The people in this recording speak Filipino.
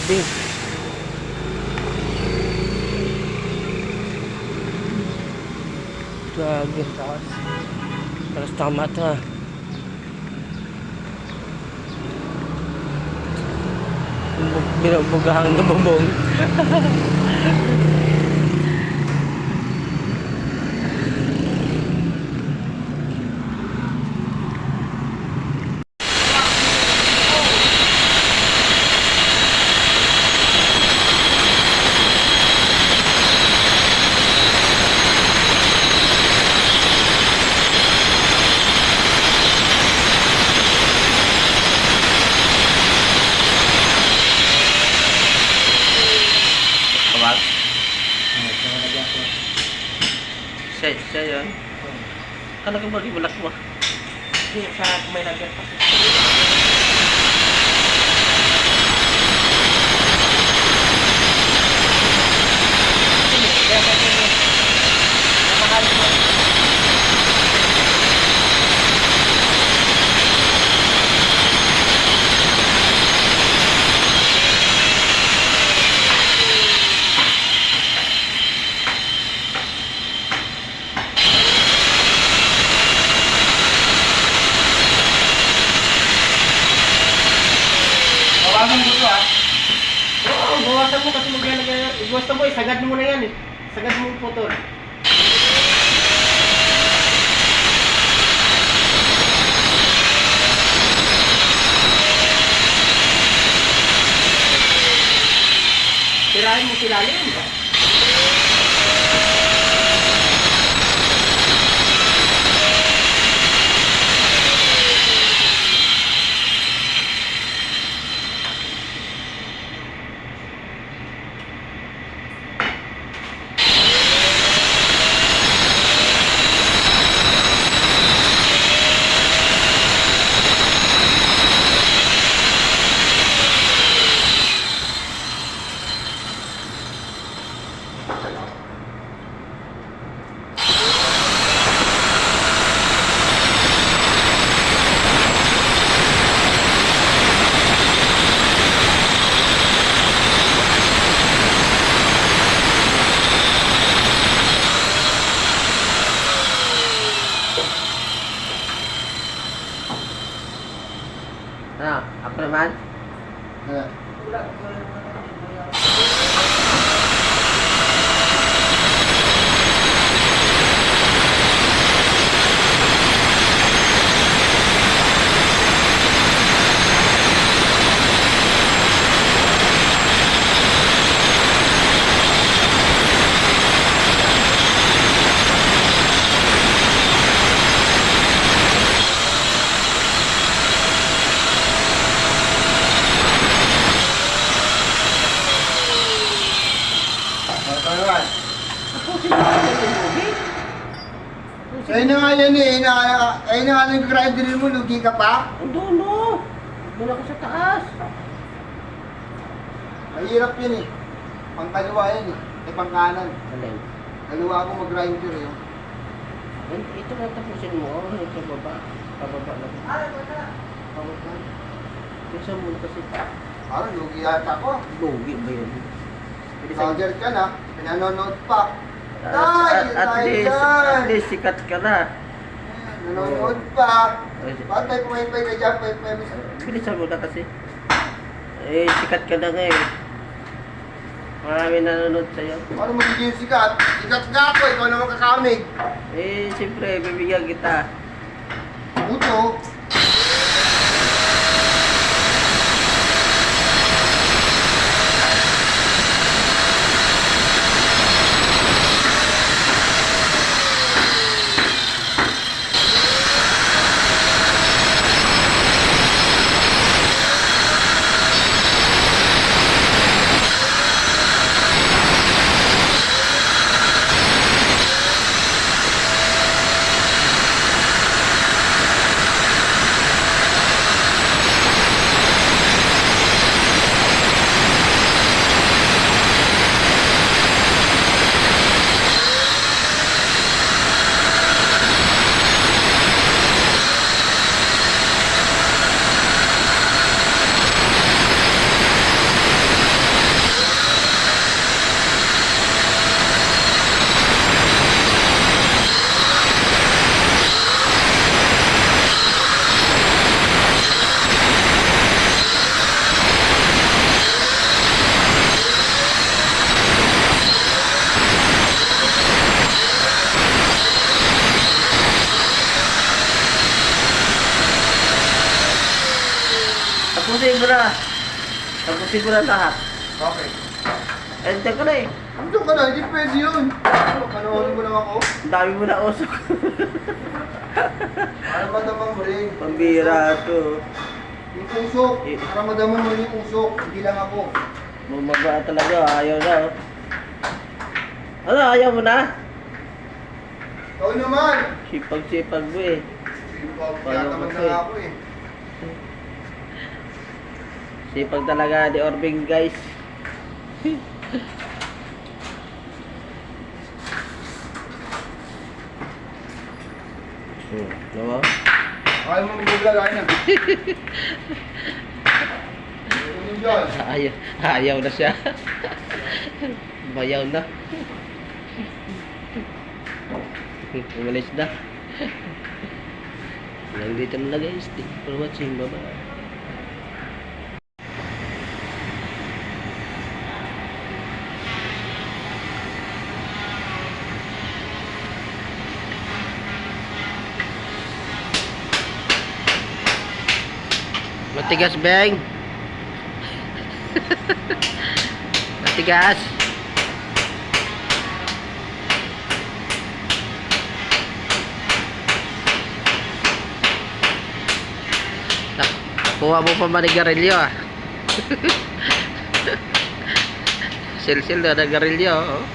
gabi. Grabe. Alas tama ito ha. Binubugahang na bubong. Siya yun. Kala ka bagi-bulak mo? Hindi, sa may lagyan pa. Bawasan mo ito Oo, bawasan mo kasi maglalagay. Gusto mo, isagad mo na yan eh. Sagad mo yung putol. Tirahin mo silalim ba? Apa naman? Ayun na nga yan eh, ayun na nga nag-grinder mo, lugi ka pa? Doon no. Doon ako sa taas. Mahirap yun eh. Pang kaliwa yan eh, pang kanan. Alin? Kaliwa ako mag-grinder eh. Ito na tapusin mo. Sa baba. Pababa lang. Pababa. Isa mo kasi. Parang lugi yata ko. Lugi ba yun? Soldier ka na, pinanonood pa. At least sikat ka na. Nanonood pa. Bakit tayo pumaypay ka dyan? Bilisan mo na kasi. Eh, sikat ka na ngayon. Marami nanonood sa'yo. Paano magiging sikat? Sikat nga ako, ikaw naman kakamig. Eh, siyempre, bibigyan kita. Puto. Tapusin mo na lahat. Bakit? Eh, diyan ka na eh. Ando ka na, hindi pwede yun. Ano, panoorin mo lang ako? Ang dami mo na usok. Para madamang mo rin. Pambira to. Yung usok. Para madamang mo rin yung usok. Hindi lang ako. Bumaba talaga, ayaw na oh. Ano, ayaw mo na? Ikaw naman. Sipag-sipag mo eh. Tinatamad na nga ako eh. Sipag talaga ni Orbing guys. Diba? Ayaw mo magbablagay na. Ano dyan? Ayaw na siya. Bayaw na. Umalis na. Hanggang dito na guys. Thank you for watching. Bye-bye. Matigas, Beng. Matigas. Kuha mo pa manigarilyo ah. Sil-sil na nagarilyo. Oh.